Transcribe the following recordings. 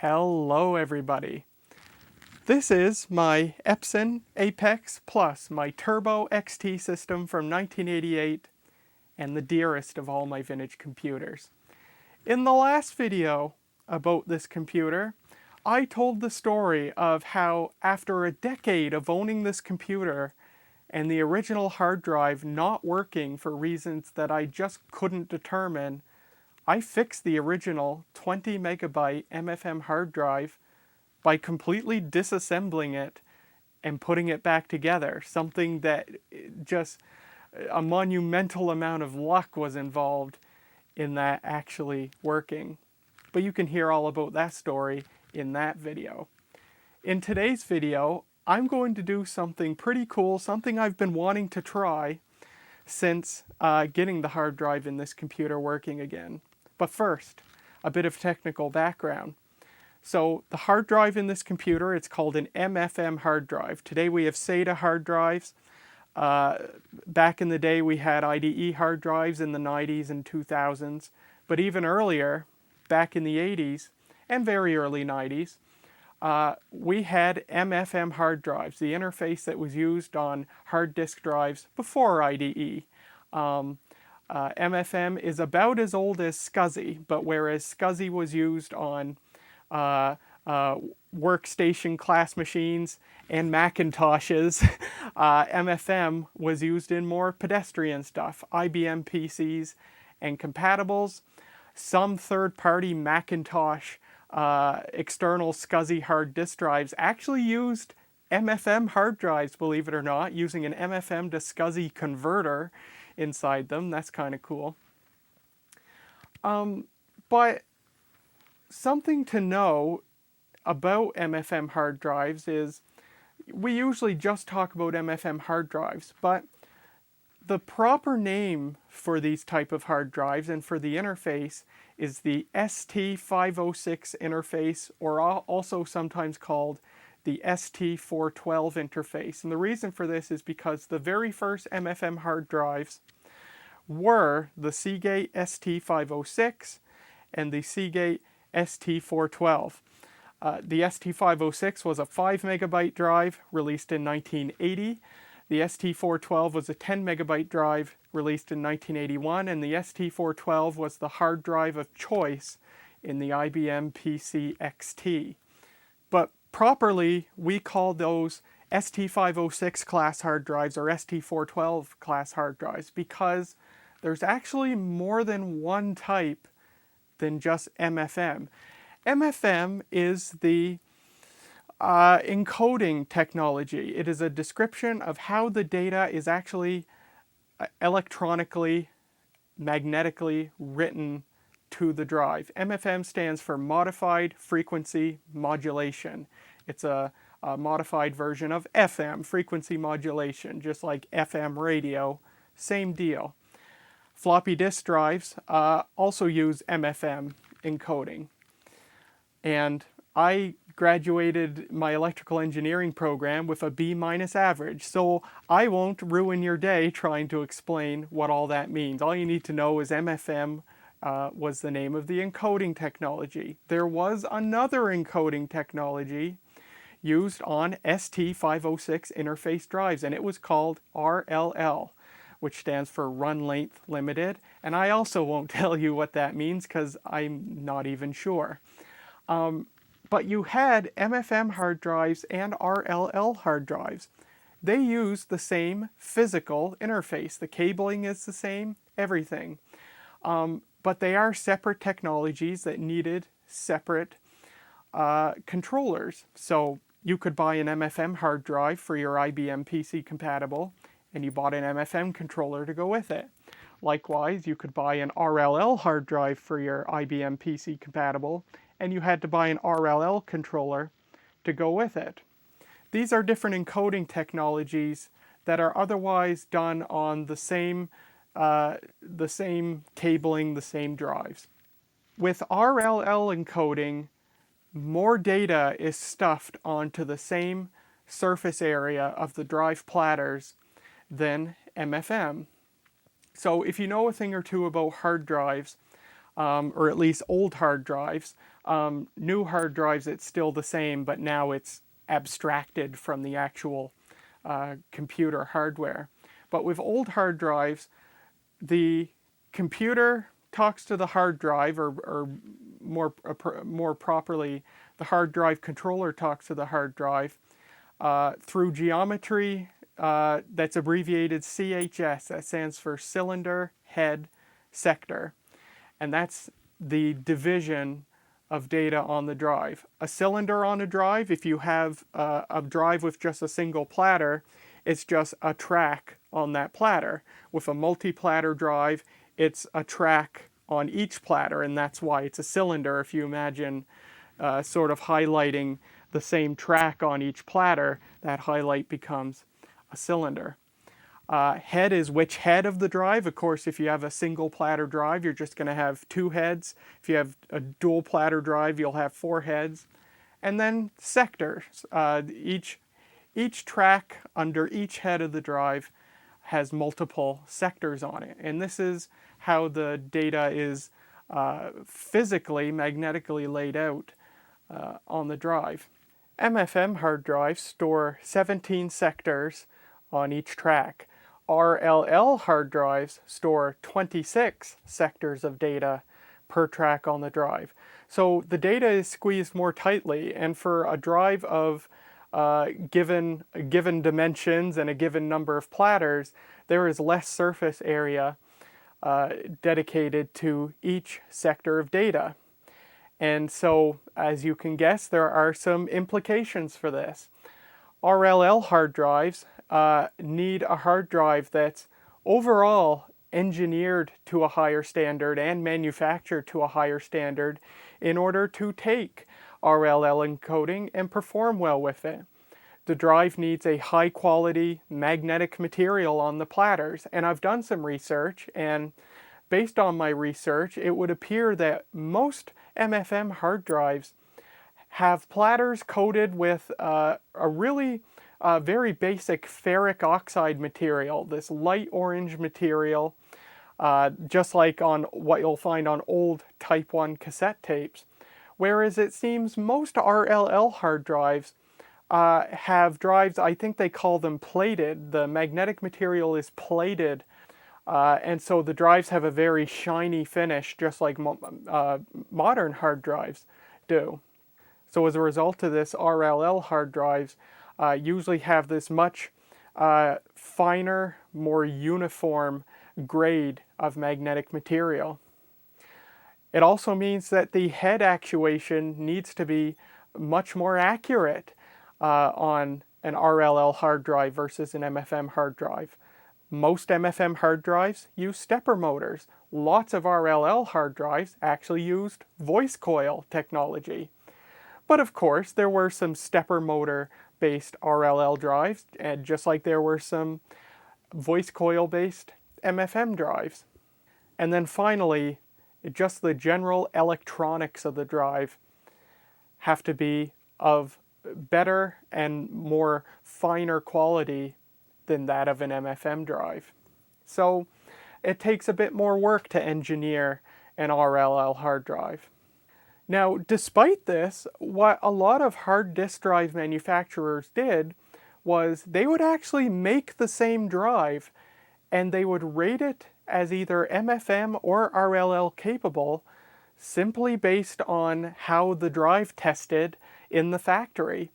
Hello everybody. This is my Epson Apex Plus, my Turbo XT system from 1988 and the dearest of all my vintage computers. In the last video about this computer, I told the story of how after a decade of owning this computer and the original hard drive not working for reasons that I just couldn't determine, I fixed the original 20 megabyte MFM hard drive by completely disassembling it and putting it back together. Something that just a monumental amount of luck was involved in that actually working. But you can hear all about that story in that video. In today's video, I'm going to do something pretty cool, something I've been wanting to try since getting the hard drive in this computer working again. But first, a bit of technical background. So the hard drive in this computer, it's called an MFM hard drive. Today we have SATA hard drives. Back in the day we had IDE hard drives in the 90s and 2000s. But even earlier, back in the 80s and very early 90s, we had MFM hard drives, the interface that was used on hard disk drives before IDE. MFM is about as old as SCSI, but whereas SCSI was used on workstation class machines and Macintoshes, MFM was used in more pedestrian stuff, IBM PCs and compatibles. Some third-party Macintosh external SCSI hard disk drives actually used MFM hard drives, believe it or not, using an MFM to SCSI converter inside them. That's kind of cool. But something to know about MFM hard drives is we usually just talk about MFM hard drives, but the proper name for these type of hard drives and for the interface is the ST506 interface, or also sometimes called the ST412 interface. And the reason for this is because the very first MFM hard drives were the Seagate ST506 and the Seagate ST412. The ST506 was a 5 megabyte drive released in 1980. The ST412 was a 10 megabyte drive released in 1981, and the ST412 was the hard drive of choice in the IBM PC XT. But properly, we call those ST506 class hard drives or ST412 class hard drives because there's actually more than one type than just MFM. MFM is the encoding technology. It is a description of how the data is actually electronically, magnetically written to the drive. MFM stands for Modified Frequency Modulation. It's a modified version of FM, frequency modulation, just like FM radio, same deal. Floppy disk drives also use MFM encoding. And I graduated my electrical engineering program with a B- average, so I won't ruin your day trying to explain what all that means. All you need to know is MFM was the name of the encoding technology. There was another encoding technology used on ST506 interface drives, and it was called RLL, which stands for Run Length Limited, and I also won't tell you what that means because I'm not even sure. But you had MFM hard drives and RLL hard drives. They use the same physical interface. The cabling is the same, everything. But they are separate technologies that needed separate controllers. So you could buy an MFM hard drive for your IBM PC compatible, and you bought an MFM controller to go with it. Likewise, you could buy an RLL hard drive for your IBM PC compatible, and you had to buy an RLL controller to go with it. These are different encoding technologies that are otherwise done on the same cabling, the same drives. With RLL encoding, more data is stuffed onto the same surface area of the drive platters than MFM. So if you know a thing or two about hard drives, or at least old hard drives, New hard drives, it's still the same, but now it's abstracted from the actual computer hardware. But with old hard drives, the computer talks to the hard drive, or more properly, the hard drive controller talks to the hard drive through geometry that's abbreviated CHS. That stands for cylinder, head, sector. And that's the division of data on the drive. A cylinder on a drive, if you have a drive with just a single platter, it's just a track on that platter. With a multi-platter drive, it's a track on each platter, and that's why it's a cylinder. If you imagine sort of highlighting the same track on each platter, that highlight becomes a cylinder. Head is which head of the drive. Of course, if you have a single platter drive, you're just going to have 2 heads. If you have a dual platter drive, you'll have 4 heads. And then sectors. Each track under each head of the drive has multiple sectors on it. And this is how the data is physically, magnetically laid out on the drive. MFM hard drives store 17 sectors on each track. RLL hard drives store 26 sectors of data per track on the drive. So the data is squeezed more tightly, and for a drive of given dimensions and a given number of platters, there is less surface area dedicated to each sector of data. And so, as you can guess, there are some implications for this. RLL hard drives need a hard drive that's overall engineered to a higher standard and manufactured to a higher standard in order to take RLL encoding and perform well with it. The drive needs a high quality magnetic material on the platters, and I've done some research, and based on my research, it would appear that most MFM hard drives have platters coated with a really very basic ferric oxide material, this light orange material, just like on what you'll find on old Type 1 cassette tapes. Whereas it seems most RLL hard drives have drives, I think they call them plated. The magnetic material is plated, and so the drives have a very shiny finish, just like modern hard drives do. So as a result of this, RLL hard drives usually have this much finer, more uniform grade of magnetic material. It also means that the head actuation needs to be much more accurate on an RLL hard drive versus an MFM hard drive. Most MFM hard drives use stepper motors. Lots of RLL hard drives actually used voice coil technology. But of course, there were some stepper motor based RLL drives, and just like there were some voice coil based MFM drives. And then finally, just the general electronics of the drive have to be of better and more finer quality than that of an MFM drive. So it takes a bit more work to engineer an RLL hard drive. Now, despite this, what a lot of hard disk drive manufacturers did was they would actually make the same drive and they would rate it as either MFM or RLL capable simply based on how the drive tested in the factory.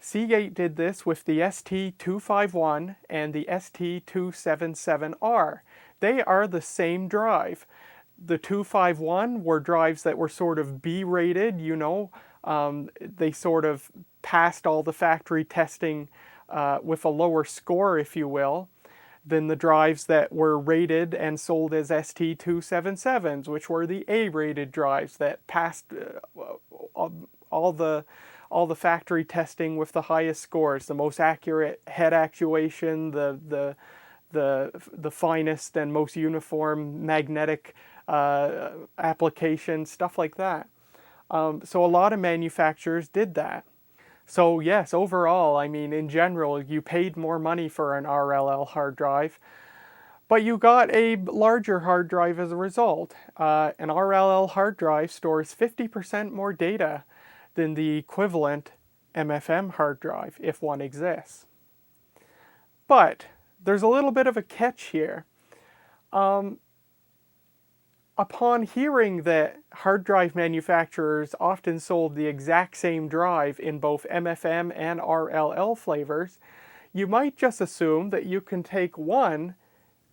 Seagate did this with the ST251 and the ST277R. They are the same drive. The 251 were drives that were sort of B-rated, you know. They sort of passed all the factory testing with a lower score, if you will, than the drives that were rated and sold as ST277s, which were the A-rated drives that passed all the factory testing with the highest scores, the most accurate head actuation, the finest and most uniform magnetic application, stuff like that. So a lot of manufacturers did that. So yes, overall, I mean, in general, you paid more money for an RLL hard drive, But you got a larger hard drive as a result. An RLL hard drive stores 50% more data than the equivalent MFM hard drive, if one exists. But there's a little bit of a catch here. Upon hearing that hard drive manufacturers often sold the exact same drive in both MFM and RLL flavors, you might just assume that you can take one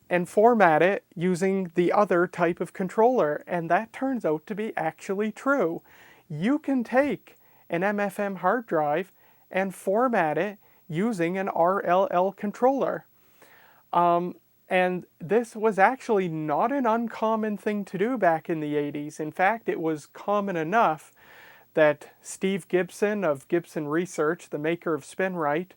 and format it using the other type of controller, and that turns out to be actually true. You can take an MFM hard drive and format it using an RLL controller. And this was actually not an uncommon thing to do back in the 80s. In fact, it was common enough that Steve Gibson of Gibson Research, the maker of SpinRite,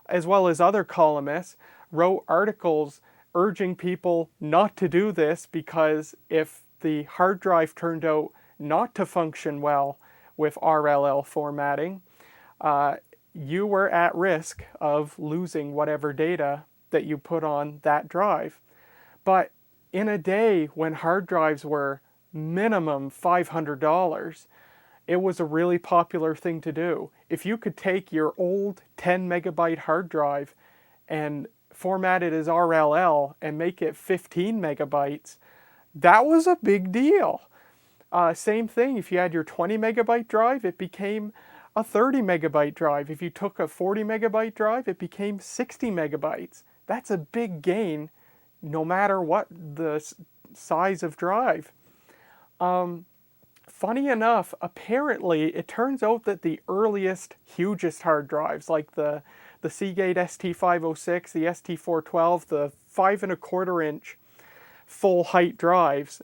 as well as other columnists, wrote articles urging people not to do this because if the hard drive turned out not to function well with RLL formatting, you were at risk of losing whatever data that you put on that drive. But in a day when hard drives were minimum $500, it was a really popular thing to do. If you could take your old 10 megabyte hard drive and format it as RLL and make it 15 megabytes, that was a big deal. Same thing, if you had your 20 megabyte drive, it became a 30 megabyte drive. If you took a 40 megabyte drive, it became 60 megabytes. That's a big gain no matter what the size of drive. Funny enough, apparently it turns out that the earliest, hugest hard drives, like the Seagate ST506, the ST412, the 5¼ inch full height drives,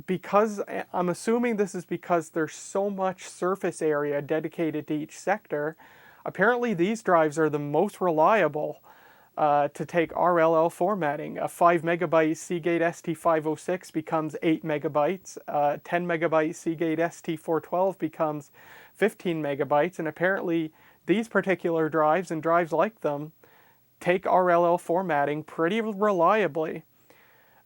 because I'm assuming this is because there's so much surface area dedicated to each sector, apparently these drives are the most reliable to take RLL formatting. A 5 megabyte Seagate ST506 becomes 8 megabytes, 10 megabyte Seagate ST412 becomes 15 megabytes, and apparently these particular drives and drives like them take RLL formatting pretty reliably.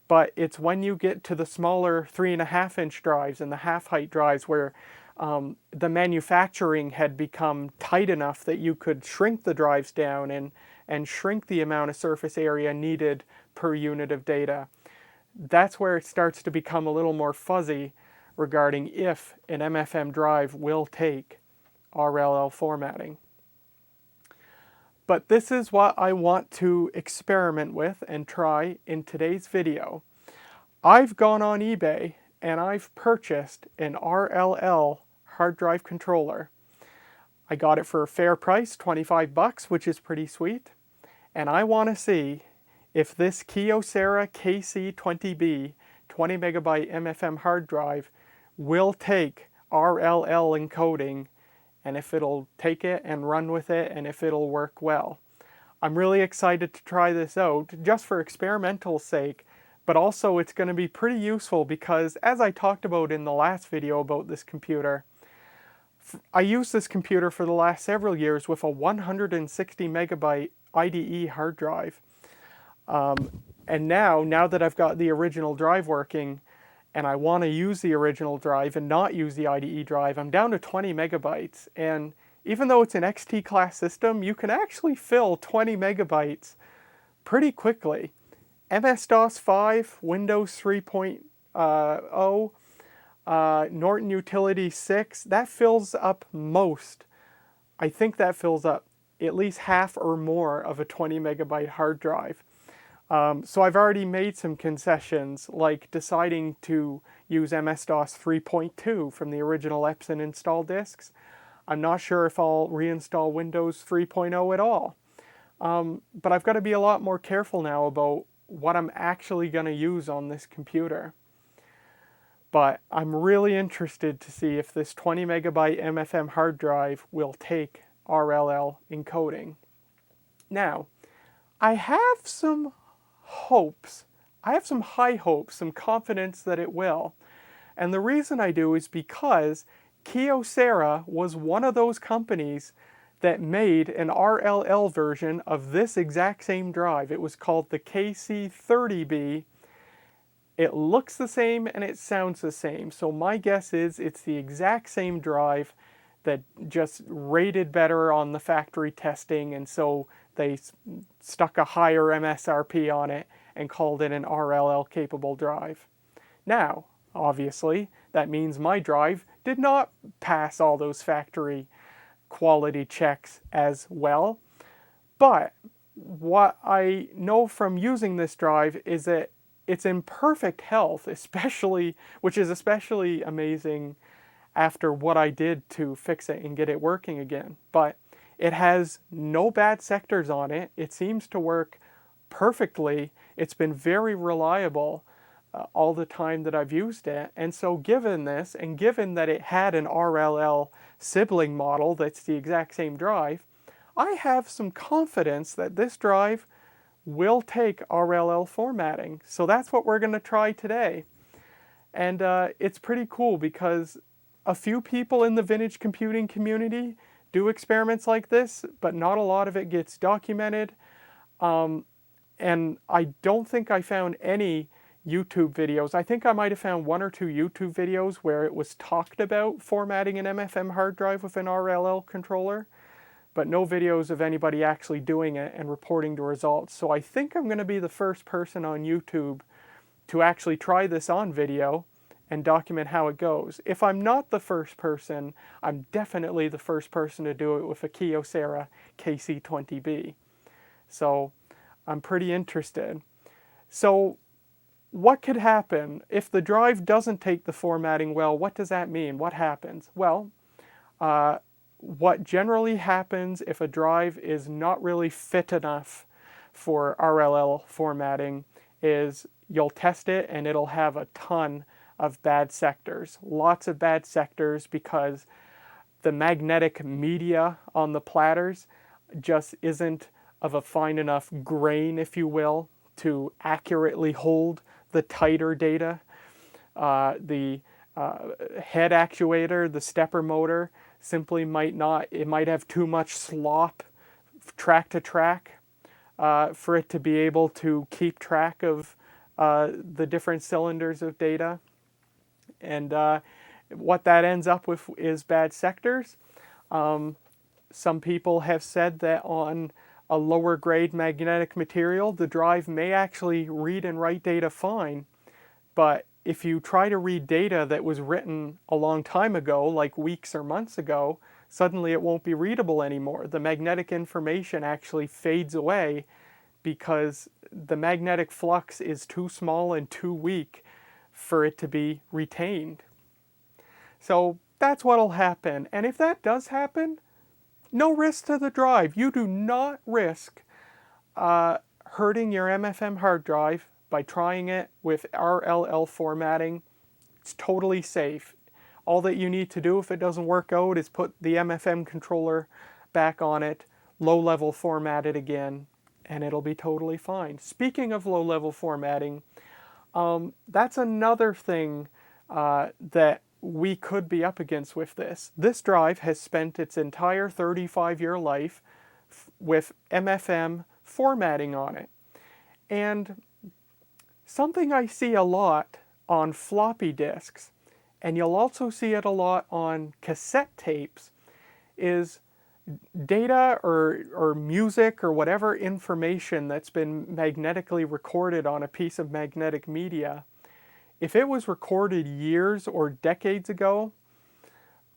But it's when you get to the smaller 3½ inch drives and the half height drives where the manufacturing had become tight enough that you could shrink the drives down and shrink the amount of surface area needed per unit of data. That's where it starts to become a little more fuzzy regarding if an MFM drive will take RLL formatting. But this is what I want to experiment with and try in today's video. I've gone on eBay and I've purchased an RLL hard drive controller. I got it for a fair price, 25 bucks, which is pretty sweet. And I want to see if this Kyocera KC-20B 20 megabyte MFM hard drive will take RLL encoding, and if it'll take it and run with it, and if it'll work well. I'm really excited to try this out, just for experimental sake, but also it's going to be pretty useful because, as I talked about in the last video about this computer, I used this computer for the last several years with a 160 megabyte IDE hard drive. And now that I've got the original drive working, and I want to use the original drive and not use the IDE drive, I'm down to 20 megabytes. And even though it's an XT class system, you can actually fill 20 megabytes pretty quickly. MS-DOS 5, Windows 3.0, Norton Utility 6, that fills up most. I think that fills up at least half or more of a 20 megabyte hard drive. So I've already made some concessions, like deciding to use MS-DOS 3.2 from the original Epson install disks. I'm not sure if I'll reinstall Windows 3.0 at all. But I've got to be a lot more careful now about what I'm actually going to use on this computer. But I'm really interested to see if this 20 megabyte MFM hard drive will take RLL encoding. Now, I have some hopes. I have some high hopes, some confidence that it will. And the reason I do is because Kyocera was one of those companies that made an RLL version of this exact same drive. It was called the KC-20B. It looks the same and it sounds the same. So my guess is it's the exact same drive that just rated better on the factory testing, and so they stuck a higher MSRP on it and called it an RLL capable drive. Now, obviously, that means my drive did not pass all those factory quality checks as well. But what I know from using this drive is that it's in perfect health, which is especially amazing after what I did to fix it and get it working again. But it has no bad sectors on it. It seems to work perfectly. It's been very reliable all the time that I've used it. And so given this, and given that it had an RLL sibling model that's the exact same drive, I have some confidence that this drive will take RLL formatting. So that's what we're going to try today. And it's pretty cool because a few people in the vintage computing community do experiments like this, but not a lot of it gets documented. And I don't think I found any YouTube videos. I think I might have found 1 or 2 YouTube videos where it was talked about formatting an MFM hard drive with an RLL controller, but no videos of anybody actually doing it and reporting the results. So I think I'm going to be the first person on YouTube to actually try this on video and document how it goes. If I'm not the first person, I'm definitely the first person to do it with a Kyocera KC-20B. So I'm pretty interested. So what could happen if the drive doesn't take the formatting well? What does that mean? What happens? Well, what generally happens if a drive is not really fit enough for RLL formatting is you'll test it and it'll have a ton of bad sectors. Lots of bad sectors because the magnetic media on the platters just isn't of a fine enough grain, if you will, to accurately hold the tighter data. The head actuator, the stepper motor, simply might not, it might have too much slop track to track for it to be able to keep track of the different cylinders of data. And what that ends up with is bad sectors. Some people have said that on a lower grade magnetic material, the drive may actually read and write data fine, but if you try to read data that was written a long time ago, like weeks or months ago, suddenly it won't be readable anymore. The magnetic information actually fades away because the magnetic flux is too small and too weak for it to be retained. So that's what'll happen. And if that does happen, no risk to the drive. You do not risk hurting your MFM hard drive by trying it with RLL formatting. It's totally safe. All that you need to do if it doesn't work out is put the MFM controller back on it, low-level format it again, and it'll be totally fine. Speaking of low-level formatting, that's another thing that we could be up against with this. This drive has spent its entire 35-year life with MFM formatting on it. And something I see a lot on floppy disks, and you'll also see it a lot on cassette tapes, is data or music or whatever information that's been magnetically recorded on a piece of magnetic media. If it was recorded years or decades ago,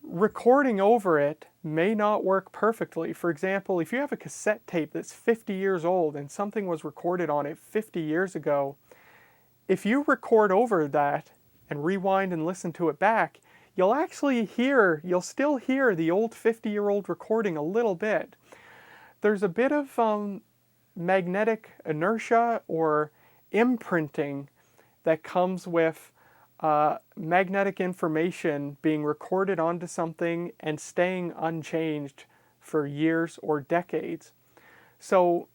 recording over it may not work perfectly. For example, if you have a cassette tape that's 50 years old and something was recorded on it 50 years ago, if you record over that and rewind and listen to it back, you'll still hear the old 50-year-old recording a little bit. There's a bit of magnetic inertia or imprinting that comes with magnetic information being recorded onto something and staying unchanged for years or decades. So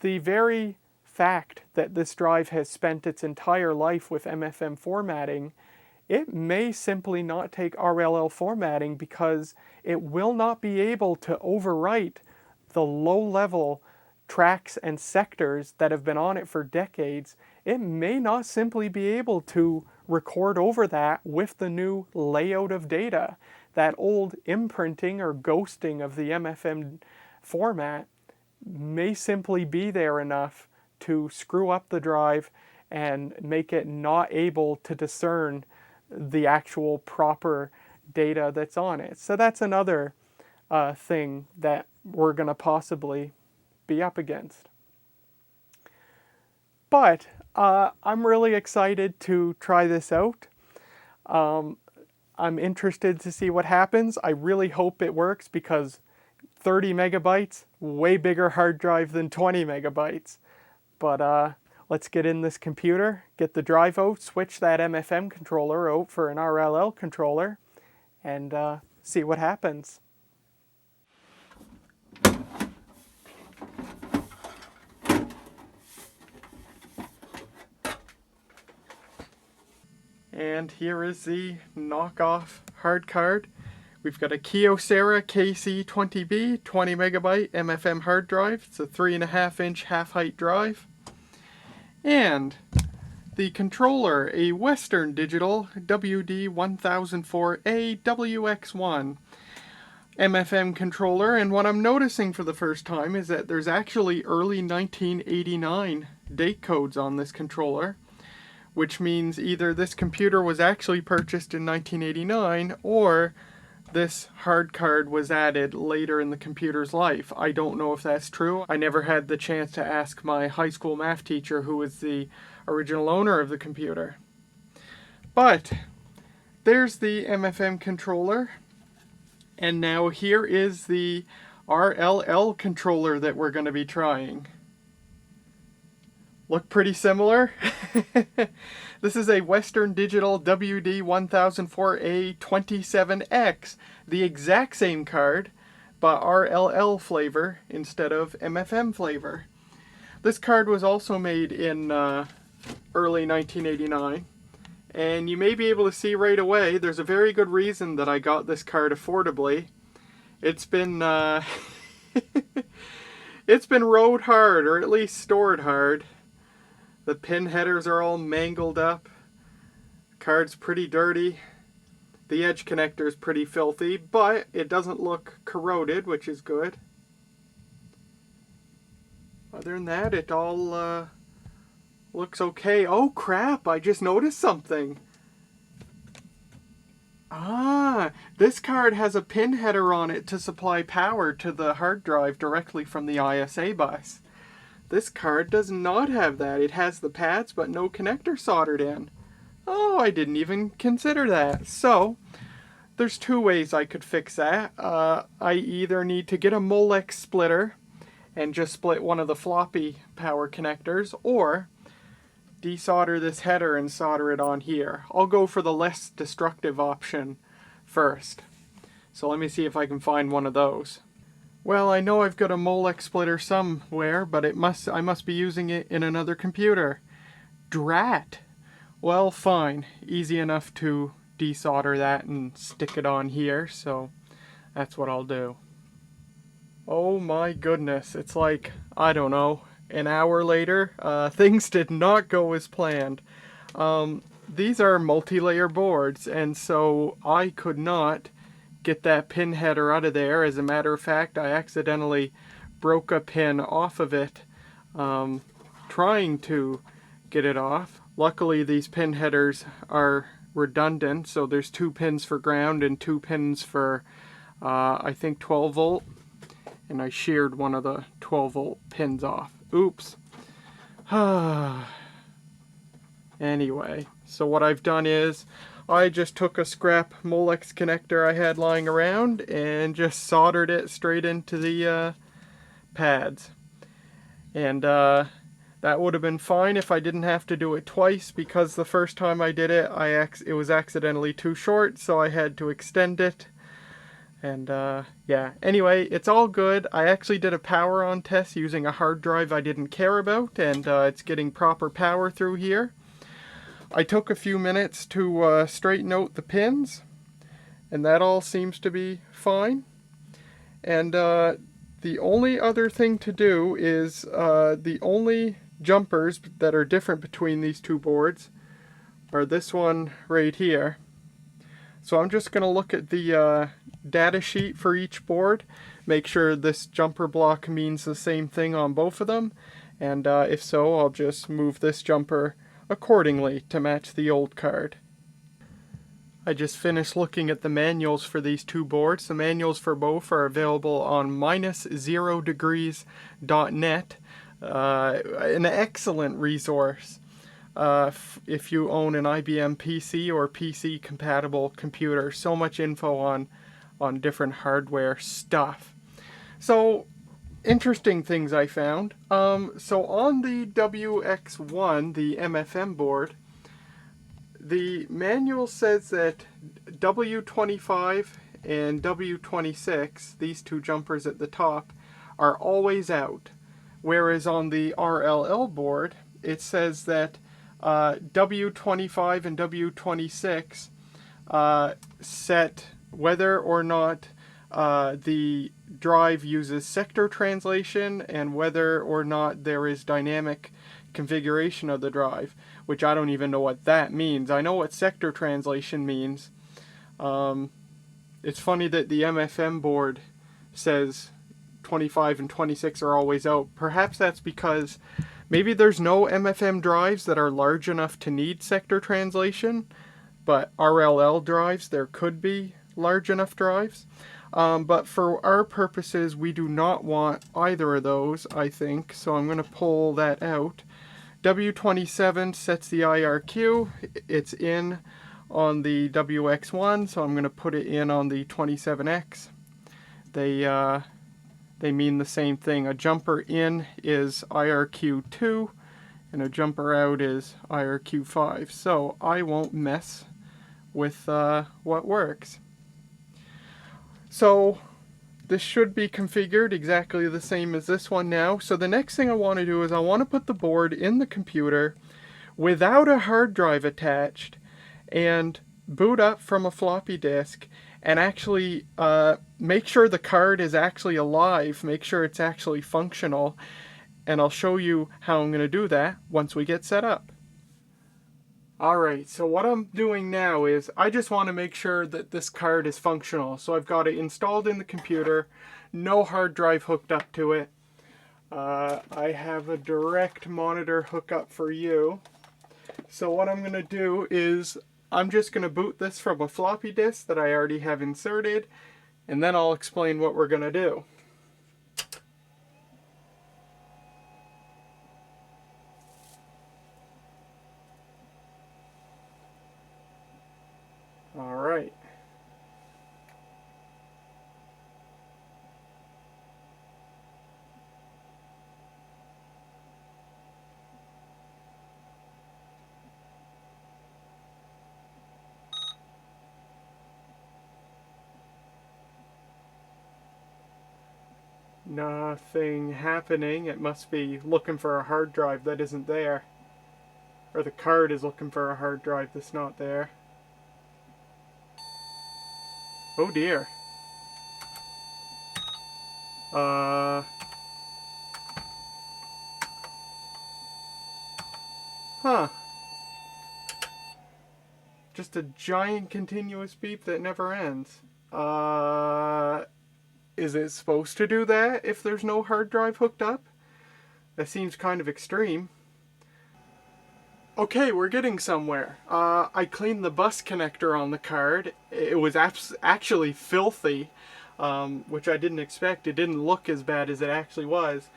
the very fact that this drive has spent its entire life with MFM formatting it may simply not take RLL formatting because it will not be able to overwrite the low-level tracks and sectors that have been on it for decades. It may not simply be able to record over that with the new layout of data. That old imprinting or ghosting of the MFM format may simply be there enough to screw up the drive and make it not able to discern the actual proper data that's on it. So that's another thing that we're going to possibly be up against. But I'm really excited to try this out. I'm interested to see what happens. I really hope it works because 30 megabytes, way bigger hard drive than 20 megabytes. But let's get in this computer, get the drive out, switch that MFM controller out for an RLL controller, and see what happens. And here is the knockoff hard card. We've got a Kyocera KC-20B 20 megabyte MFM hard drive. It's a 3.5-inch half-height drive. And the controller, a Western Digital WD-1004A WX1 MFM controller. And what I'm noticing for the first time is that there's actually early 1989 date codes on this controller, which means either this computer was actually purchased in 1989 or this hard card was added later in the computer's life. I don't know if that's true. I never had the chance to ask my high school math teacher, who was the original owner of the computer. But there's the MFM controller, and now here is the RLL controller that we're going to be trying. Look pretty similar. This is a Western Digital WD-1004A 27X, the exact same card, but RLL flavor instead of MFM flavor. This card was also made in early 1989, and you may be able to see right away there's a very good reason that I got this card affordably. It's been it's been rode hard, or at least stored hard. The pin headers are all mangled up. Card's pretty dirty. The edge connector is pretty filthy, but it doesn't look corroded, which is good. Other than that, it all looks okay. Oh crap, I just noticed something. This card has a pin header on it to supply power to the hard drive directly from the ISA bus. This card does not have that. It has the pads but no connector soldered in. Oh, I didn't even consider that. So, there's two ways I could fix that. I either need to get a Molex splitter and just split one of the floppy power connectors, or desolder this header and solder it on here. I'll go for the less destructive option first. So let me see if I can find one of those. Well, I know I've got a Molex splitter somewhere, but I must be using it in another computer. Drat! Well, fine. Easy enough to desolder that and stick it on here, so that's what I'll do. Oh my goodness, it's like, I don't know, an hour later. Things did not go as planned. These are multi-layer boards, and so I could not get that pin header out of there. As a matter of fact, I accidentally broke a pin off of it trying to get it off. Luckily, these pin headers are redundant, so there's 2 pins for ground and 2 pins for I think 12 volt, and I sheared one of the 12 volt pins off. Oops. Anyway, so what I've done is I just took a scrap Molex connector I had lying around and just soldered it straight into the pads. And that would have been fine if I didn't have to do it twice, because the first time I did it, it was accidentally too short, so I had to extend it. And yeah, anyway, it's all good. I actually did a power on test using a hard drive I didn't care about, and it's getting proper power through here. I took a few minutes to straighten out the pins, and that all seems to be fine. And the only other thing to do is the only jumpers that are different between these two boards are this one right here. So I'm just going to look at the data sheet for each board, make sure this jumper block means the same thing on both of them, and if so, I'll just move this jumper accordingly to match the old card. I just finished looking at the manuals for these two boards. The manuals for both are available on -0degrees.net, an excellent resource if you own an IBM PC or PC compatible computer. So much info on different hardware stuff. So interesting things I found. So on the WX1, the MFM board, the manual says that W25 and W26, these two jumpers at the top, are always out. Whereas on the RLL board, it says that W25 and W26 set whether or not the drive uses sector translation and whether or not there is dynamic configuration of the drive, which I don't even know what that means. I know what sector translation means. It's funny that the MFM board says 25 and 26 are always out. Perhaps that's because maybe there's no MFM drives that are large enough to need sector translation, but RLL drives, there could be large enough drives. But for our purposes, we do not want either of those, I think, so I'm going to pull that out. W27 sets the IRQ. It's in on the WX1, so I'm going to put it in on the 27X. They mean the same thing. A jumper in is IRQ2, and a jumper out is IRQ5. So I won't mess with what works. So this should be configured exactly the same as this one now. So the next thing I want to do is I want to put the board in the computer without a hard drive attached and boot up from a floppy disk and actually make sure the card is actually alive, make sure it's actually functional, and I'll show you how I'm going to do that once we get set up. Alright, so what I'm doing now is I just want to make sure that this card is functional. So I've got it installed in the computer, no hard drive hooked up to it. I have a direct monitor hookup for you. So what I'm going to do is I'm just going to boot this from a floppy disk that I already have inserted, and then I'll explain what we're going to do. All right. Nothing happening. It must be looking for a hard drive that isn't there. Or the card is looking for a hard drive that's not there. Oh dear. Huh. Just a giant continuous beep that never ends. Is it supposed to do that if there's no hard drive hooked up? That seems kind of extreme. Okay, we're getting somewhere. I cleaned the bus connector on the card. It was actually filthy, which I didn't expect. It didn't look as bad as it actually was.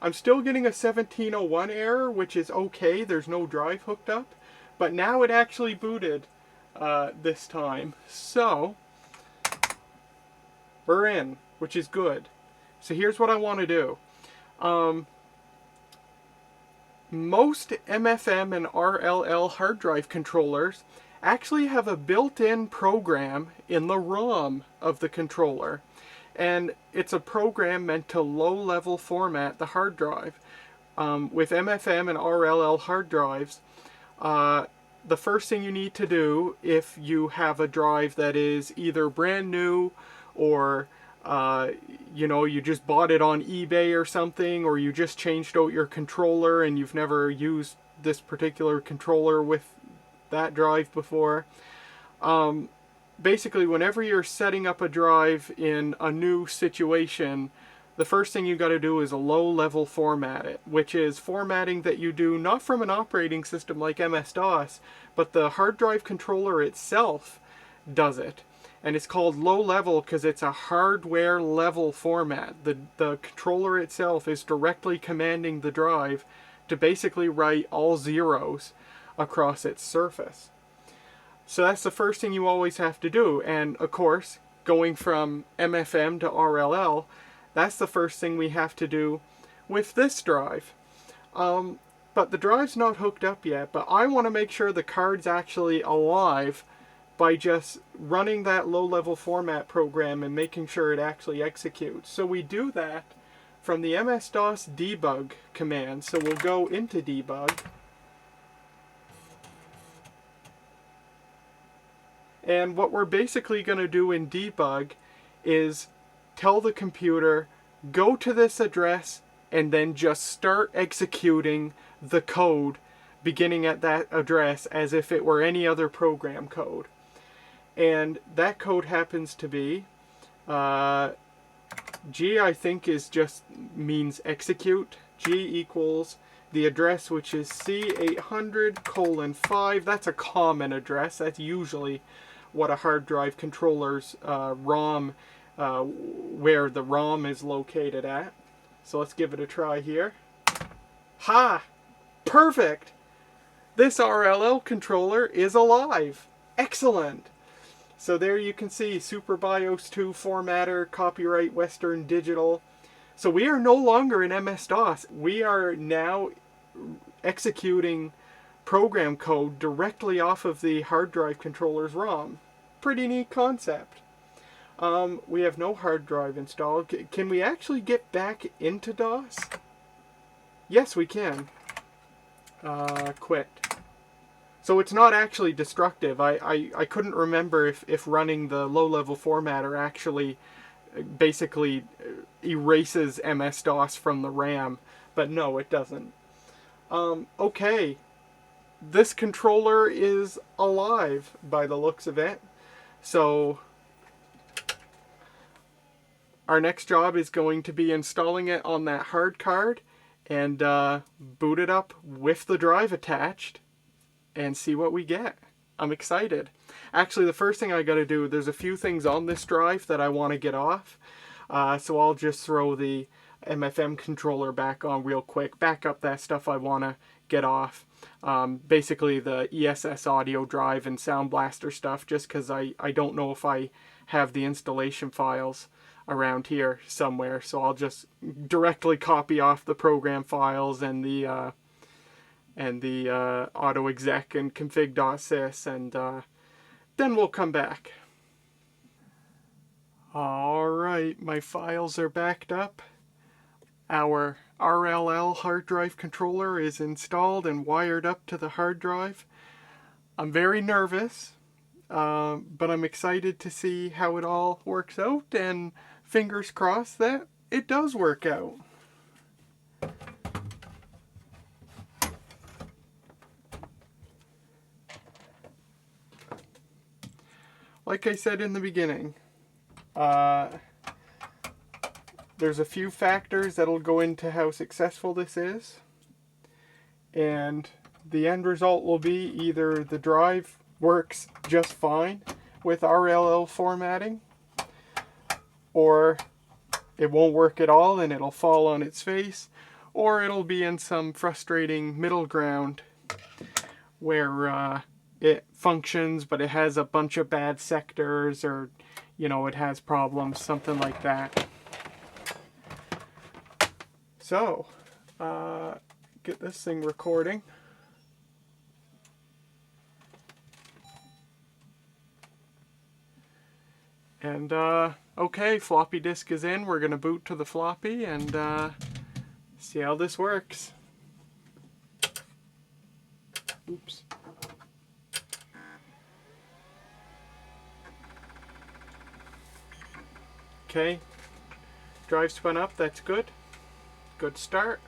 I'm still getting a 1701 error, which is okay. There's no drive hooked up. But now it actually booted this time. So, we're in, which is good. So here's what I want to do. Most MFM and RLL hard drive controllers actually have a built-in program in the ROM of the controller. And it's a program meant to low-level format the hard drive. With MFM and RLL hard drives, the first thing you need to do if you have a drive that is either brand new or you know, you just bought it on eBay or something, or you just changed out your controller and you've never used this particular controller with that drive before. Basically, whenever you're setting up a drive in a new situation, the first thing you got to do is a low-level format it, which is formatting that you do not from an operating system like MS-DOS, but the hard drive controller itself does it. And it's called low-level because it's a hardware-level format. The controller itself is directly commanding the drive to basically write all zeros across its surface. So that's the first thing you always have to do. And of course, going from MFM to RLL, that's the first thing we have to do with this drive. But the drive's not hooked up yet, but I want to make sure the card's actually alive by just running that low-level format program and making sure it actually executes. So we do that from the MS-DOS debug command. So we'll go into debug. And what we're basically going to do in debug is tell the computer, go to this address and then just start executing the code beginning at that address as if it were any other program code. And that code happens to be, G I think is just means execute. G equals the address, which is C800:5. That's a common address. That's usually what a hard drive controller's ROM, where the ROM is located at. So let's give it a try here. Ha! Perfect! This RLL controller is alive. Excellent! So there you can see Super BIOS 2 formatter, copyright Western Digital. So we are no longer in MS-DOS. We are now executing program code directly off of the hard drive controller's ROM. Pretty neat concept. We have no hard drive installed. Can we actually get back into DOS? Yes, we can. Quit. So it's not actually destructive. I couldn't remember if running the low-level formatter actually basically erases MS-DOS from the RAM. But no, it doesn't. Okay. This controller is alive by the looks of it. So our next job is going to be installing it on that hard card and boot it up with the drive attached and see what we get. I'm excited. Actually, the first thing I got to do, there's a few things on this drive that I want to get off. So I'll just throw the MFM controller back on real quick, back up that stuff I want to get off. Basically the ESS audio drive and Sound Blaster stuff, just because I don't know if I have the installation files around here somewhere. So I'll just directly copy off the program files and the auto exec and config.sys, and then we'll come back. Alright, my files are backed up. Our RLL hard drive controller is installed and wired up to the hard drive. I'm very nervous, but I'm excited to see how it all works out, and fingers crossed that it does work out. Like I said in the beginning, there's a few factors that'll go into how successful this is, and the end result will be either the drive works just fine with RLL formatting, or it won't work at all and it'll fall on its face, or it'll be in some frustrating middle ground where it functions but it has a bunch of bad sectors, or you know, it has problems, something like that. So get this thing recording. And okay, floppy disk is in. We're gonna boot to the floppy and see how this works. Oops. Okay, drive spun up, that's good. Good start.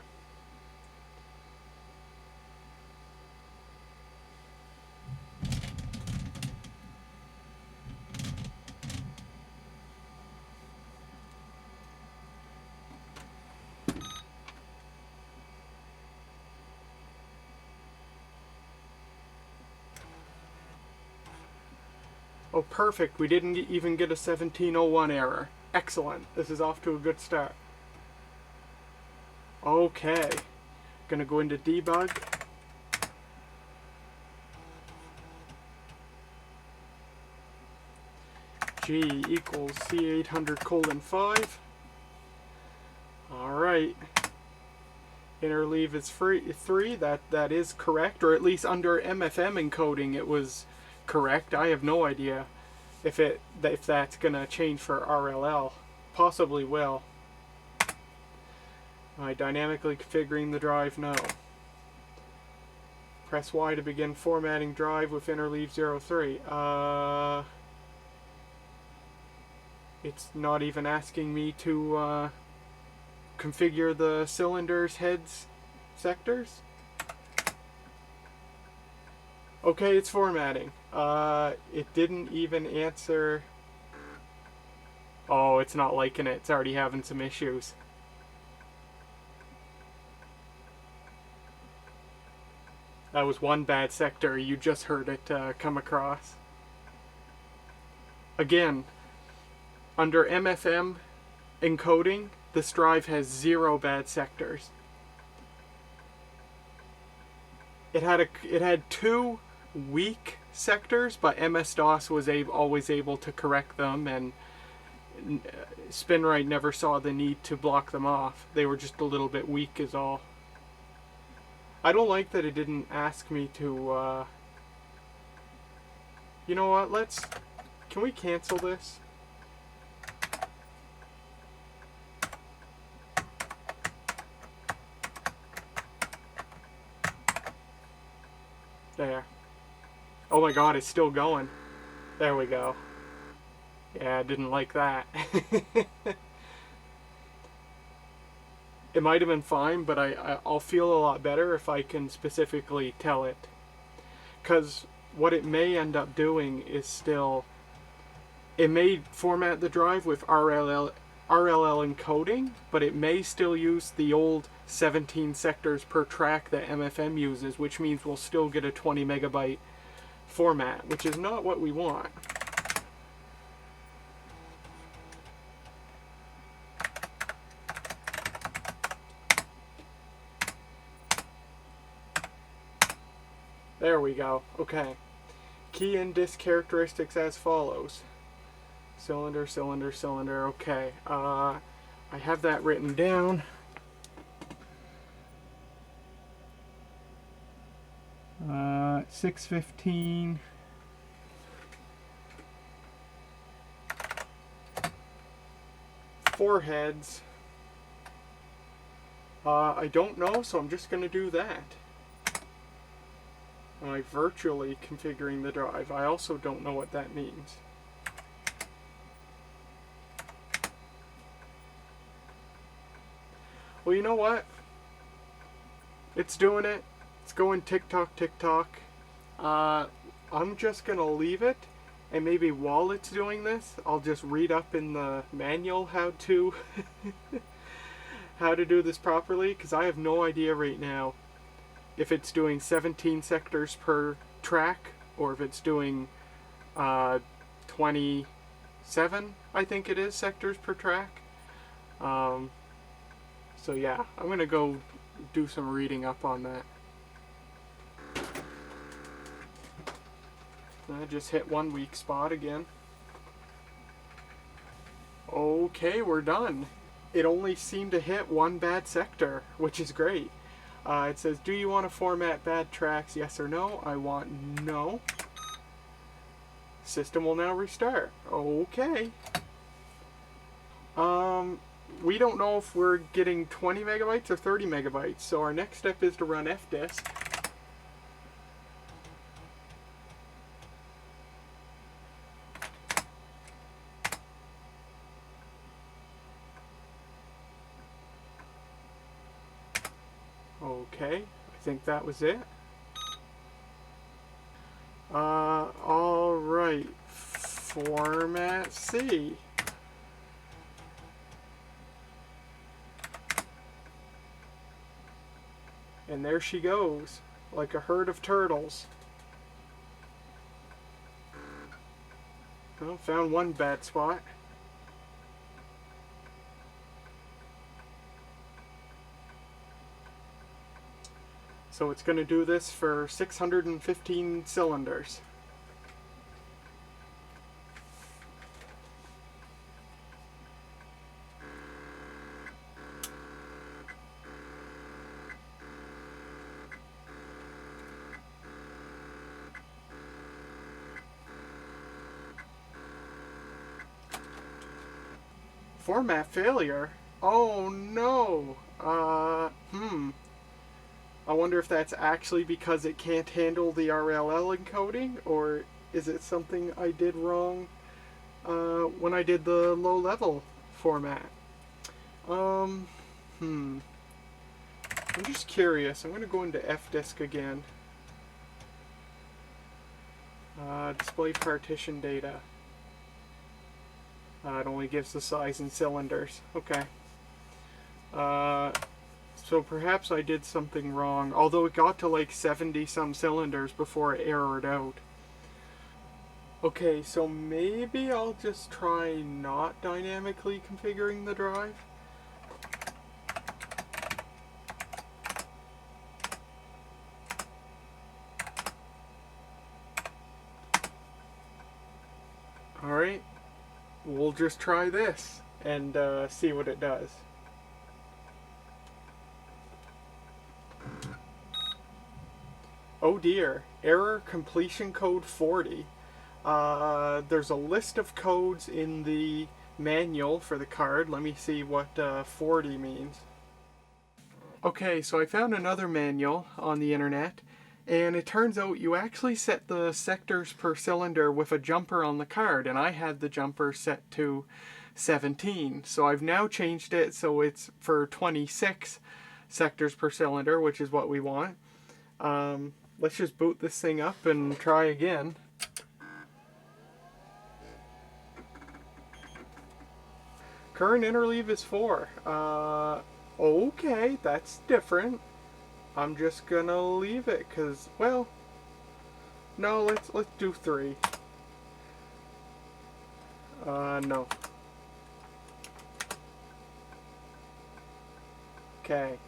Oh, perfect. We didn't even get a 1701 error. Excellent. This is off to a good start. Okay. Gonna go into debug. G equals C800:5. Alright. Interleave is 3. That is correct, or at least under MFM encoding it was correct. I have no idea if that's gonna change for RLL. Possibly will. Am I dynamically configuring the drive? No. Press Y to begin formatting drive with interleave 03. It's not even asking me to configure the cylinders, heads, sectors. Okay, it's formatting. It didn't even answer. Oh, it's not liking it. It's already having some issues. That was one bad sector. You just heard it come across. Again, under MFM encoding, this drive has 0 bad sectors. It had 2 weak sectors, but MS-DOS was always able to correct them, and SpinRite never saw the need to block them off. They were just a little bit weak is all. I don't like that it didn't ask me to, you know what, can we cancel this? There. Oh my god, it's still going. There we go. Yeah, I didn't like that. It might have been fine, but I'll feel a lot better if I can specifically tell it. Because what it may end up doing is still... It may format the drive with RLL encoding, but it may still use the old 17 sectors per track that MFM uses, which means we'll still get a 20 megabyte format, which is not what we want. There we go. Okay. Key in disk characteristics as follows. Cylinder, cylinder, cylinder. Okay. I have that written down. Uh, 615. Four heads. I don't know, so I'm just going to do that. Am I virtually configuring the drive? I also don't know what that means. Well, you know what? It's doing it. It's going tick-tock, tick-tock. I'm just going to leave it, and maybe while it's doing this, I'll just read up in the manual how to do this properly, because I have no idea right now if it's doing 17 sectors per track, or if it's doing 27, I think it is, sectors per track. So yeah, I'm going to go do some reading up on that. I just hit one weak spot again. Okay, we're done. It only seemed to hit one bad sector, which is great. It says, do you want to format bad tracks, yes or no? I want no. System will now restart. Okay. We don't know if we're getting 20 megabytes or 30 megabytes, so our next step is to run fdisk. Okay, I think that was it. Alright, format C. And there she goes, like a herd of turtles. Well, found one bad spot. So it's going to do this for 615 cylinders. Format failure? Oh no! I wonder if that's actually because it can't handle the RLL encoding, or is it something I did wrong when I did the low level format? I'm just curious. I'm going to go into FDisk again. Display partition data. It only gives the size in cylinders. Okay. So perhaps I did something wrong, although it got to like 70 some cylinders before it errored out. Okay, so maybe I'll just try not dynamically configuring the drive. Alright, we'll just try this and see what it does. Oh dear, error completion code 40. There's a list of codes in the manual for the card. Let me see what 40 means. Okay, so I found another manual on the internet, and it turns out you actually set the sectors per cylinder with a jumper on the card, and I had the jumper set to 17. So I've now changed it so it's for 26 sectors per cylinder, which is what we want. Let's just boot this thing up and try again. Current interleave is 4. Okay, that's different. I'm just gonna leave it because, well, no, let's do 3. No. Okay,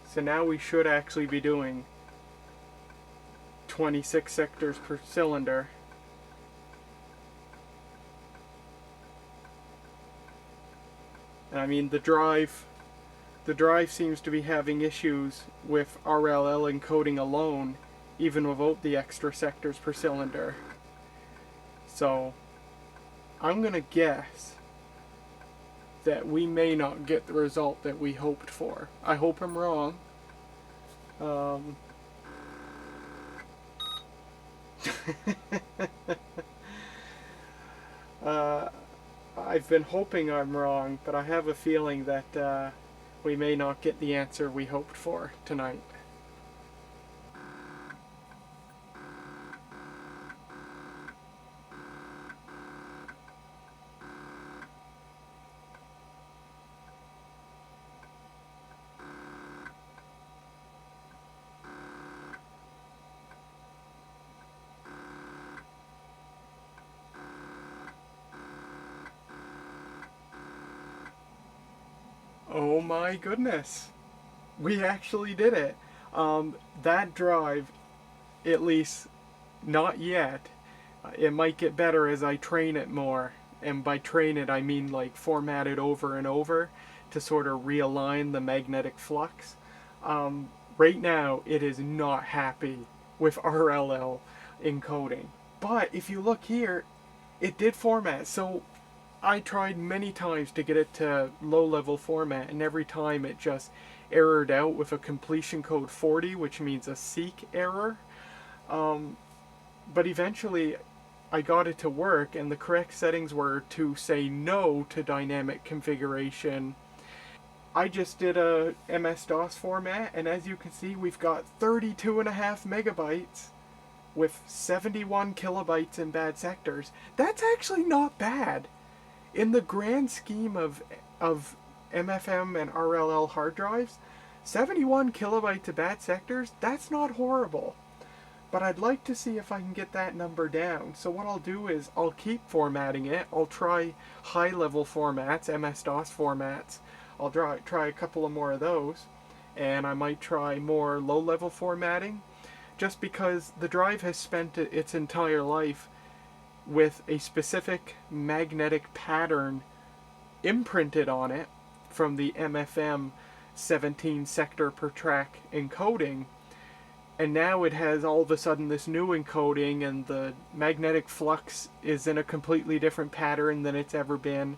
so now we should actually be doing 26 sectors per cylinder. I mean, the drive seems to be having issues with RLL encoding alone, even without the extra sectors per cylinder. So I'm gonna guess that we may not get the result that we hoped for. I hope I'm wrong. I've been hoping I'm wrong, but I have a feeling that we may not get the answer we hoped for tonight. Oh my goodness. We actually did it. That drive, at least not yet. It might get better as I train it more. And by train it, I mean like format it over and over to sort of realign the magnetic flux. Right now, it is not happy with RLL encoding. But if you look here, it did format. So I tried many times to get it to low-level format, and every time it just errored out with a completion code 40, which means a seek error. But eventually I got it to work, and the correct settings were to say no to dynamic configuration I just did a MS-DOS format, and as you can see, we've got 32.5 megabytes with 71 kilobytes in bad sectors. That's actually not bad. In the grand scheme of MFM and RLL hard drives, 71 kilobytes of bad sectors, that's not horrible. But I'd like to see if I can get that number down. So what I'll do is I'll keep formatting it. I'll try high-level formats, MS-DOS formats. I'll try a couple of more of those. And I might try more low-level formatting, just because the drive has spent its entire life with a specific magnetic pattern imprinted on it from the MFM 17 sector per track encoding, and now it has all of a sudden this new encoding, and the magnetic flux is in a completely different pattern than it's ever been,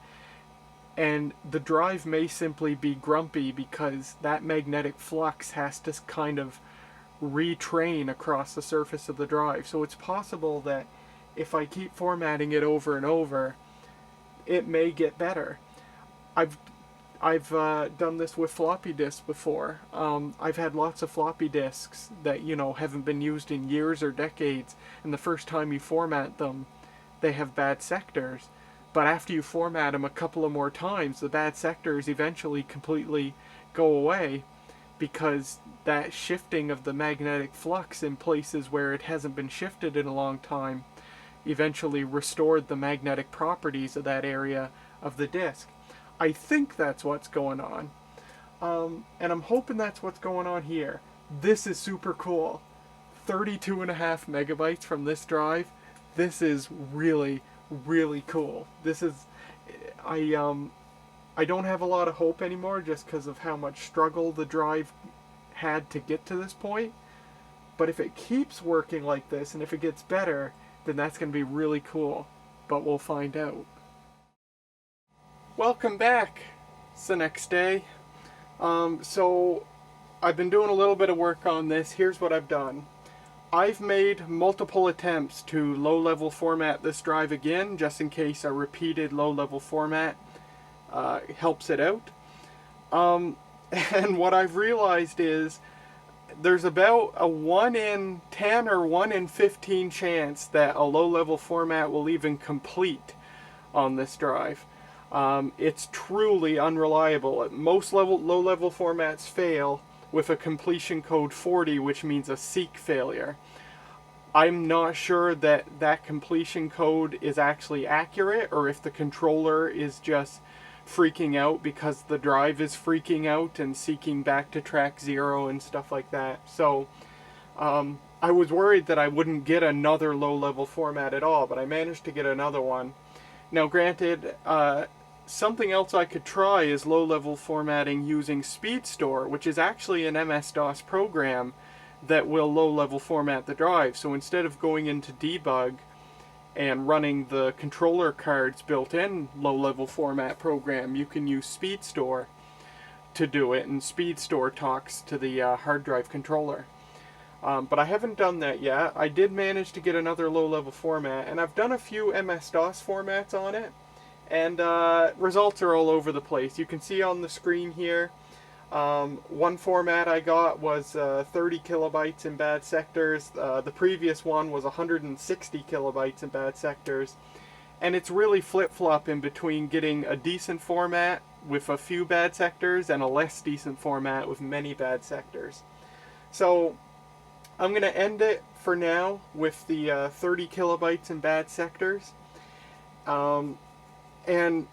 and the drive may simply be grumpy because that magnetic flux has to kind of retrain across the surface of the drive. So it's possible that if I keep formatting it over and over, it may get better. I've done this with floppy disks before. I've had lots of floppy disks that, you know, haven't been used in years or decades, and the first time you format them, they have bad sectors. But after you format them a couple of more times, the bad sectors eventually completely go away, because that shifting of the magnetic flux in places where it hasn't been shifted in a long time eventually restored the magnetic properties of that area of the disk. I think that's what's going on. And I'm hoping that's what's going on here. This is super cool. 32.5 megabytes from this drive. This is really, really cool. This is, I don't have a lot of hope anymore just because of how much struggle the drive had to get to this point. But if it keeps working like this, and if it gets better, then that's going to be really cool. But we'll find out. Welcome back. It's the next day. So I've been doing a little bit of work on this. Here's what I've done. I've made multiple attempts to low-level format this drive again, just in case a repeated low-level format helps it out. And what I've realized is there's about a 1 in 10 or 1 in 15 chance that a low-level format will even complete on this drive. It's truly unreliable. Most low-level formats fail with a completion code 40, which means a seek failure. I'm not sure that that completion code is actually accurate, or if the controller is just freaking out because the drive is freaking out and seeking back to track 0 and stuff like that. So I was worried that I wouldn't get another low-level format at all, but I managed to get another one. Now granted, something else I could try is low-level formatting using SpeedStore, which is actually an MS-DOS program that will low-level format the drive. So instead of going into debug and running the controller card's built-in low-level format program, you can use SpeedStore to do it, and SpeedStore talks to the hard drive controller. But I haven't done that yet. I did manage to get another low-level format, and I've done a few MS-DOS formats on it, and results are all over the place. You can see on the screen here, one format I got was 30 kilobytes in bad sectors. The previous one was 160 kilobytes in bad sectors. And it's really flip-flopping between getting a decent format with a few bad sectors and a less decent format with many bad sectors. So I'm going to end it for now with the 30 kilobytes in bad sectors. And,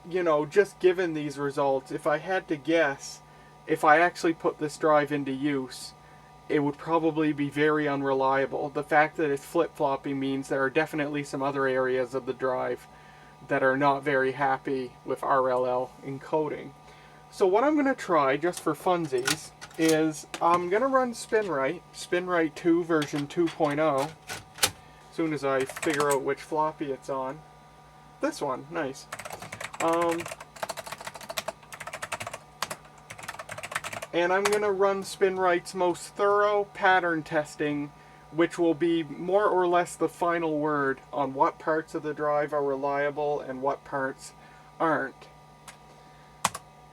you know, just given these results, if I had to guess, if I actually put this drive into use, it would probably be very unreliable. The fact that it's flip-flopping means there are definitely some other areas of the drive that are not very happy with RLL encoding. So what I'm going to try, just for funsies, is I'm going to run SpinRite 2 version 2.0, as soon as I figure out which floppy it's on. This one, nice. And I'm going to run SpinRite's most thorough pattern testing, which will be more or less the final word on what parts of the drive are reliable and what parts aren't.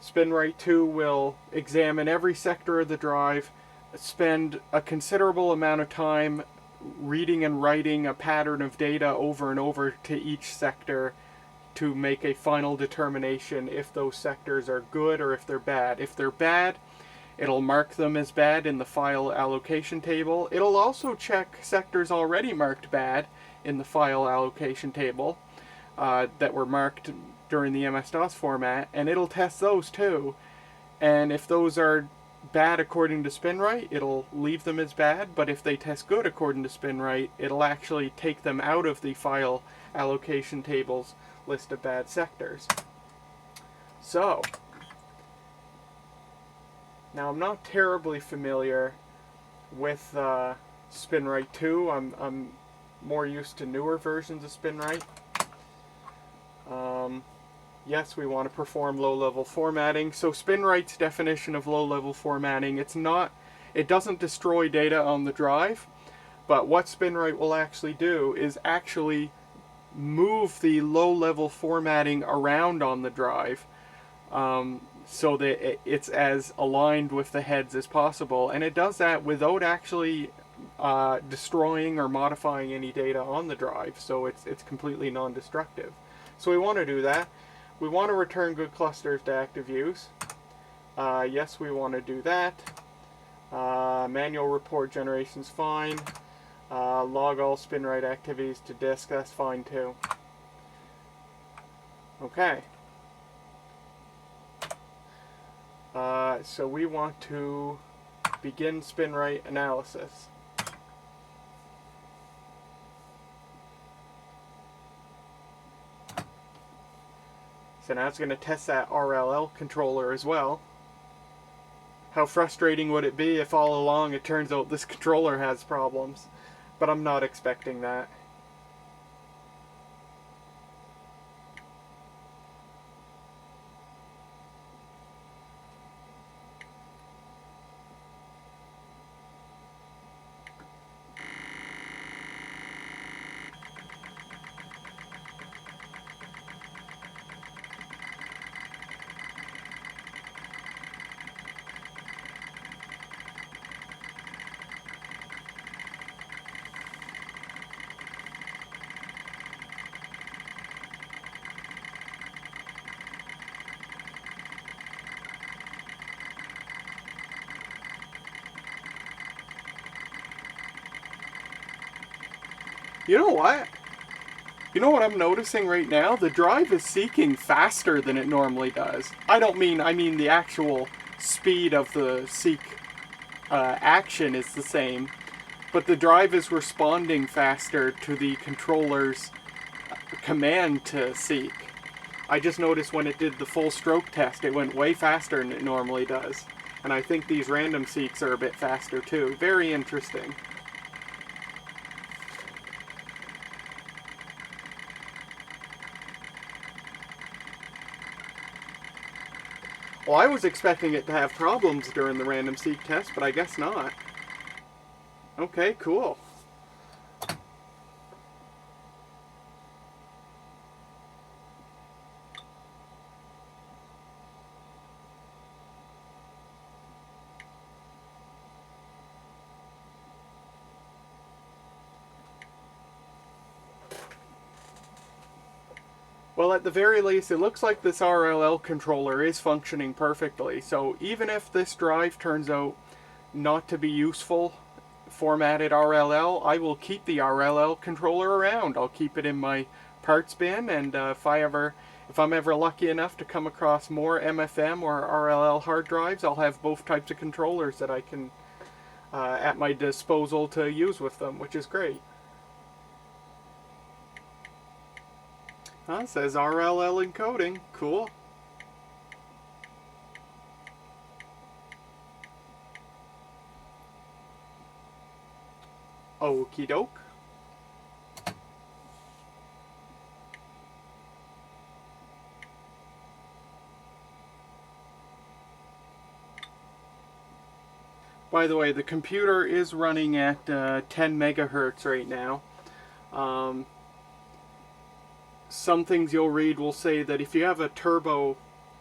SpinRite 2 will examine every sector of the drive, spend a considerable amount of time reading and writing a pattern of data over and over to each sector to make a final determination if those sectors are good or if they're bad. If they're bad, it'll mark them as bad in the file allocation table. It'll also check sectors already marked bad in the file allocation table that were marked during the MS-DOS format, and it'll test those too. And if those are bad according to SpinRite, it'll leave them as bad, but if they test good according to SpinRite, it'll actually take them out of the file allocation table's list of bad sectors. So, now I'm not terribly familiar with SpinRite 2. I'm more used to newer versions of SpinRite. Yes, we want to perform low-level formatting. So SpinRite's definition of low-level formatting, it doesn't destroy data on the drive, but what SpinRite will actually do is actually move the low-level formatting around on the drive so that it's as aligned with the heads as possible. And it does that without actually destroying or modifying any data on the drive, so it's completely non-destructive. So we want to do that. We want to return good clusters to active use. Yes, we want to do that. Manual report generation's fine. Log all SpinRite activities to disk, that's fine too. Okay. So we want to begin SpinRite analysis. So now it's going to test that RLL controller as well. How frustrating would it be if all along it turns out this controller has problems? But I'm not expecting that. You know what? You know what I'm noticing right now? The drive is seeking faster than it normally does. I mean the actual speed of the seek action is the same, but the drive is responding faster to the controller's command to seek. I just noticed when it did the full stroke test, it went way faster than it normally does. And I think these random seeks are a bit faster too. Very interesting. Well, I was expecting it to have problems during the random seek test, but I guess not. Okay, cool. Well, at the very least, it looks like this RLL controller is functioning perfectly. So even if this drive turns out not to be useful, formatted RLL, I will keep the RLL controller around. I'll keep it in my parts bin, and if I'm ever lucky enough to come across more MFM or RLL hard drives, I'll have both types of controllers that I can at my disposal to use with them, which is great. It says RLL encoding. Cool. Okie doke. By the way, the computer is running at 10 megahertz right now. Some things you'll read will say that if you have a turbo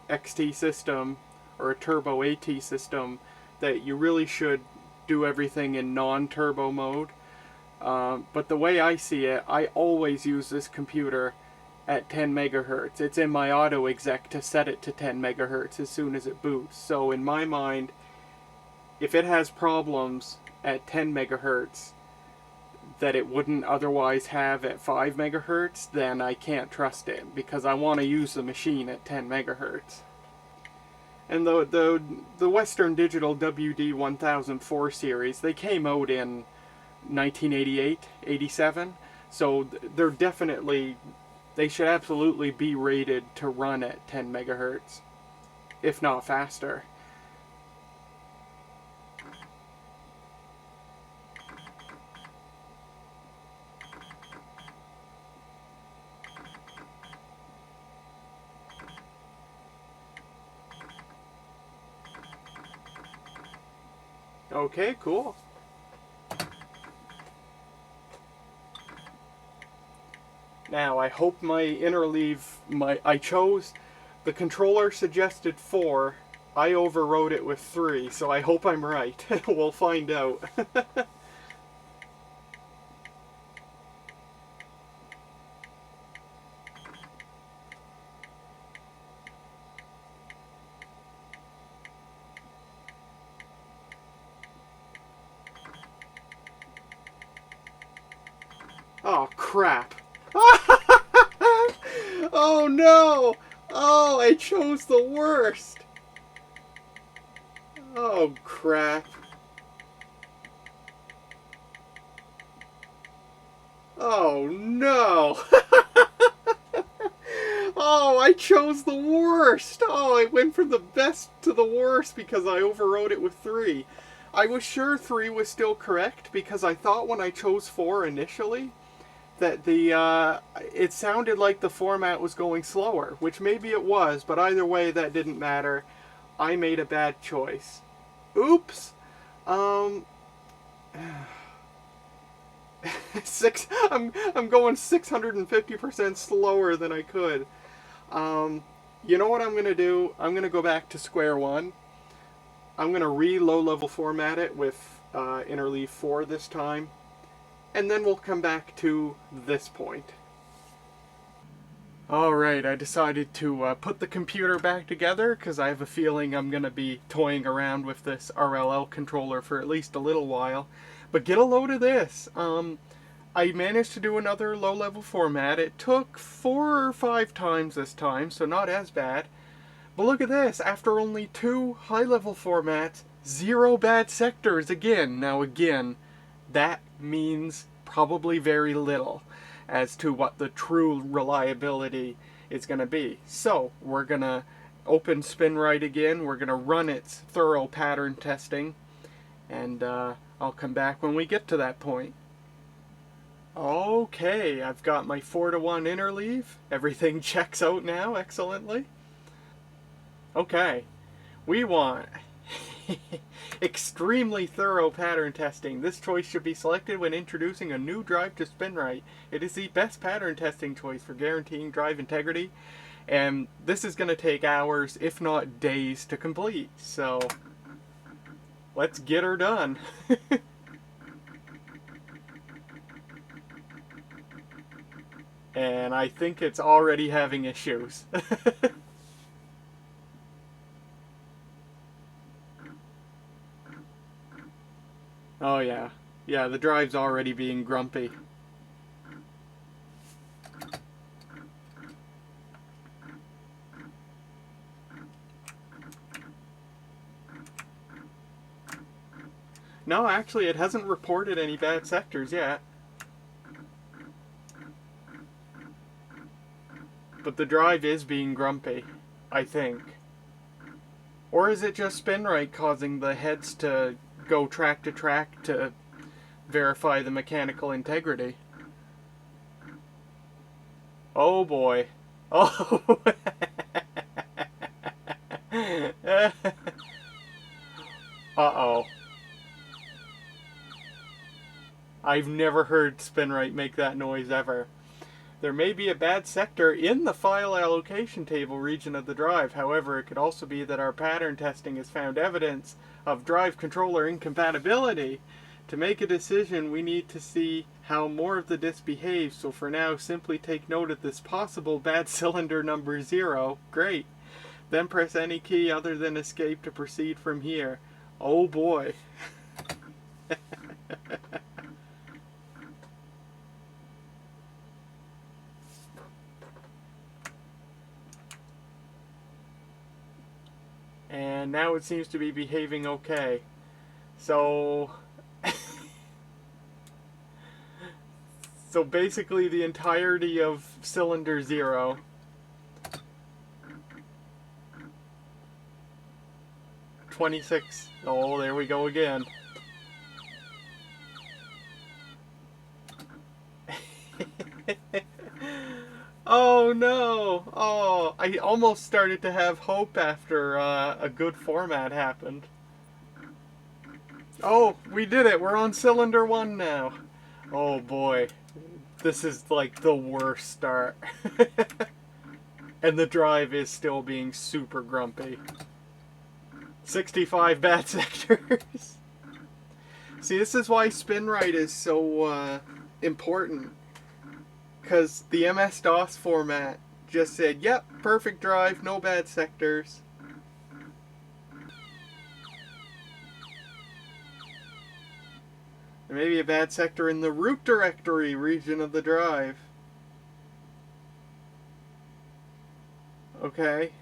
XT system or a turbo AT system that you really should do everything in non-turbo mode. But the way I see it, I always use this computer at 10 megahertz. It's in my auto exec to set it to 10 megahertz as soon as it boots. So in my mind, if it has problems at 10 megahertz that it wouldn't otherwise have at 5 megahertz, then I can't trust it because I want to use the machine at 10 megahertz. And the Western Digital WD-1004 series, they came out in 1988, 87, so they're definitely, they should absolutely be rated to run at 10 megahertz, if not faster. Okay, cool. Now, I hope my interleave, I chose, the controller suggested 4, I overrode it with 3, so I hope I'm right. We'll find out. Oh, crap. Oh no! Oh, I chose the worst! Oh, crap. Oh no! Oh, I chose the worst! Oh, I went from the best to the worst because I overrode it with 3. I was sure 3 was still correct because I thought when I chose 4 initially that it sounded like the format was going slower, which maybe it was, but either way that didn't matter. I made a bad choice. Oops. I'm going 650% slower than I could. You know what I'm gonna do? I'm gonna go back to square one. I'm gonna low level format it with interleave 4 this time, and then we'll come back to this point. Alright, I decided to put the computer back together because I have a feeling I'm going to be toying around with this RLL controller for at least a little while. But get a load of this. I managed to do another low-level format. It took 4 or 5 times this time, so not as bad. But look at this, after only 2 high-level formats, 0 bad sectors again. Now again, that means probably very little as to what the true reliability is going to be. So we're going to open SpinRite again, we're going to run its thorough pattern testing, and I'll come back when we get to that point. Okay, I've got my 4-to-1 interleave. Everything checks out now excellently. Okay, we want extremely thorough pattern testing. This choice should be selected when introducing a new drive to SpinRite. It is the best pattern testing choice for guaranteeing drive integrity, and this is going to take hours, if not days, to complete. So let's get her done. And I think it's already having issues. Oh yeah. Yeah, the drive's already being grumpy. No, actually it hasn't reported any bad sectors yet. But the drive is being grumpy, I think. Or is it just SpinRite causing the heads to go track to track to verify the mechanical integrity? Oh boy. Oh. Uh-oh. I've never heard SpinRite make that noise ever. There may be a bad sector in the file allocation table region of the drive. However, it could also be that our pattern testing has found evidence of drive controller incompatibility. To make a decision, we need to see how more of the disk behaves. So for now, simply take note of this possible bad cylinder number 0. Great. Then press any key other than escape to proceed from here. Oh boy. And now it seems to be behaving okay. So so basically the entirety of cylinder 0 26. Oh, there we go again. Oh no! Oh, I almost started to have hope after a good format happened. Oh, we did it! We're on cylinder 1 now. Oh boy. This is like the worst start. And the drive is still being super grumpy. 65 bad sectors. See, this is why SpinRite is so important. Because the MS-DOS format just said, yep, perfect drive, no bad sectors. There may be a bad sector in the root directory region of the drive. Okay.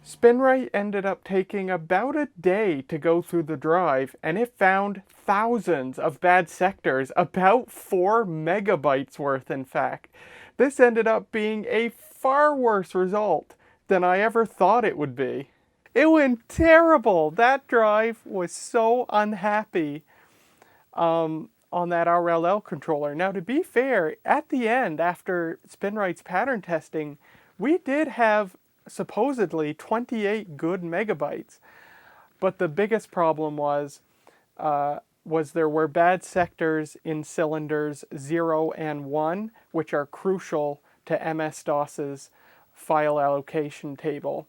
SpinRite ended up taking about a day to go through the drive, and it found thousands of bad sectors, about 4 megabytes worth in fact. This ended up being a far worse result than I ever thought it would be. It went terrible! That drive was so unhappy on that RLL controller. Now to be fair, at the end, after SpinRite's pattern testing, we did have supposedly 28 good megabytes, but the biggest problem was there were bad sectors in cylinders 0 and 1, which are crucial to MS-DOS's file allocation table.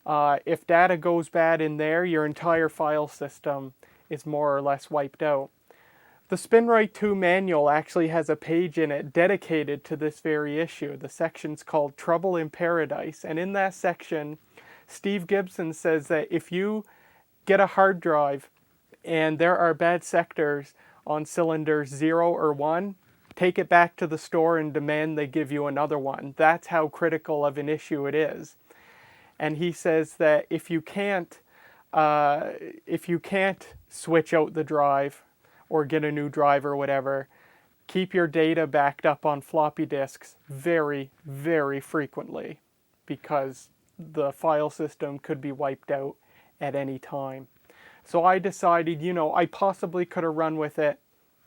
If data goes bad in there, your entire file system is more or less wiped out. The SpinRite 2 manual actually has a page in it dedicated to this very issue. The section's called Trouble in Paradise, and in that section, Steve Gibson says that if you get a hard drive and there are bad sectors on cylinders 0 or 1, take it back to the store and demand they give you another one. That's how critical of an issue it is. And he says that if you can't switch out the drive or get a new drive or whatever, keep your data backed up on floppy disks very, very frequently, because the file system could be wiped out at any time. So I decided, you know, I possibly could have run with it.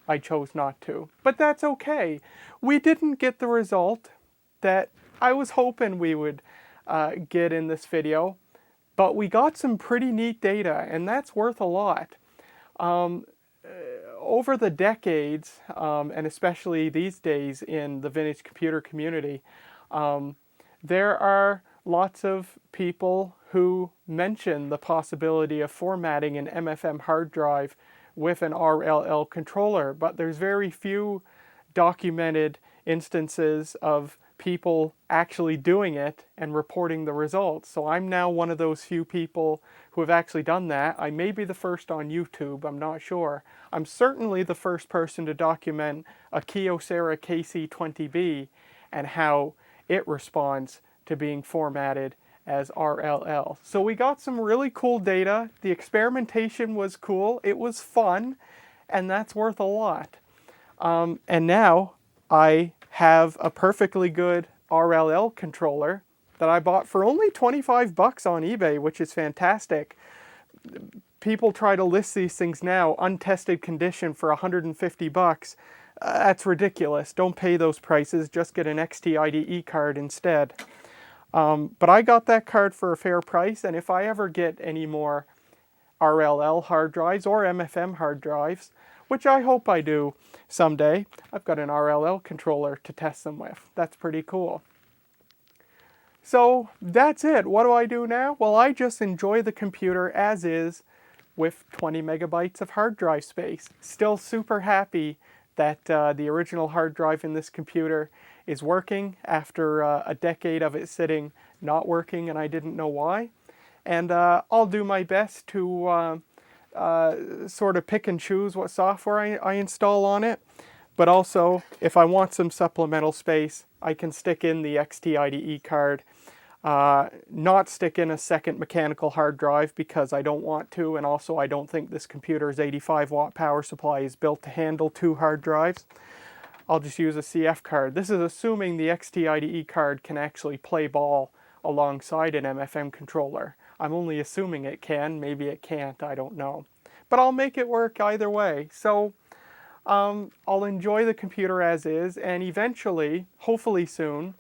I chose not to. But that's okay. We didn't get the result that I was hoping we would get in this video, but we got some pretty neat data, and that's worth a lot. Over the decades, and especially these days in the vintage computer community, there are lots of people who mention the possibility of formatting an MFM hard drive with an RLL controller, but there's very few documented instances of people actually doing it and reporting the results. So I'm now one of those few people who have actually done that. I may be the first on YouTube, I'm not sure. I'm certainly the first person to document a Kyocera KC-20B and how it responds to being formatted as RLL. So we got some really cool data. The experimentation was cool, it was fun, and that's worth a lot. And now I have a perfectly good RLL controller that I bought for only 25 bucks on eBay, which is fantastic. People try to list these things now, untested condition, for 150 bucks. That's ridiculous. Don't pay those prices, just get an XT IDE card instead. But I got that card for a fair price, and if I ever get any more RLL hard drives or MFM hard drives, which I hope I do someday. I've got an RLL controller to test them with. That's pretty cool. So that's it. What do I do now? Well, I just enjoy the computer as is with 20 megabytes of hard drive space. Still super happy that the original hard drive in this computer is working after a decade of it sitting not working, and I didn't know why. And I'll do my best to sort of pick and choose what software I install on it. But also, if I want some supplemental space, I can stick in the XT IDE card. Not stick in a second mechanical hard drive because I don't want to, and also I don't think this computer's 85 watt power supply is built to handle 2 hard drives. I'll just use a CF card. This is assuming the XT IDE card can actually play ball alongside an MFM controller. I'm only assuming it can, maybe it can't, I don't know. But I'll make it work either way. So I'll enjoy the computer as is, and eventually, hopefully soon,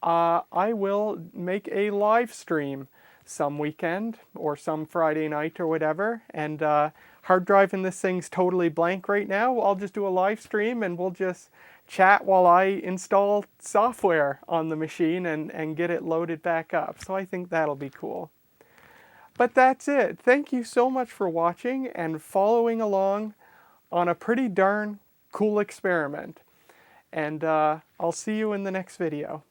I will make a live stream some weekend or some Friday night or whatever, and hard drive in this thing's totally blank right now. I'll just do a live stream and we'll just chat while I install software on the machine and get it loaded back up. So I think that'll be cool. But that's it. Thank you so much for watching and following along on a pretty darn cool experiment. And I'll see you in the next video.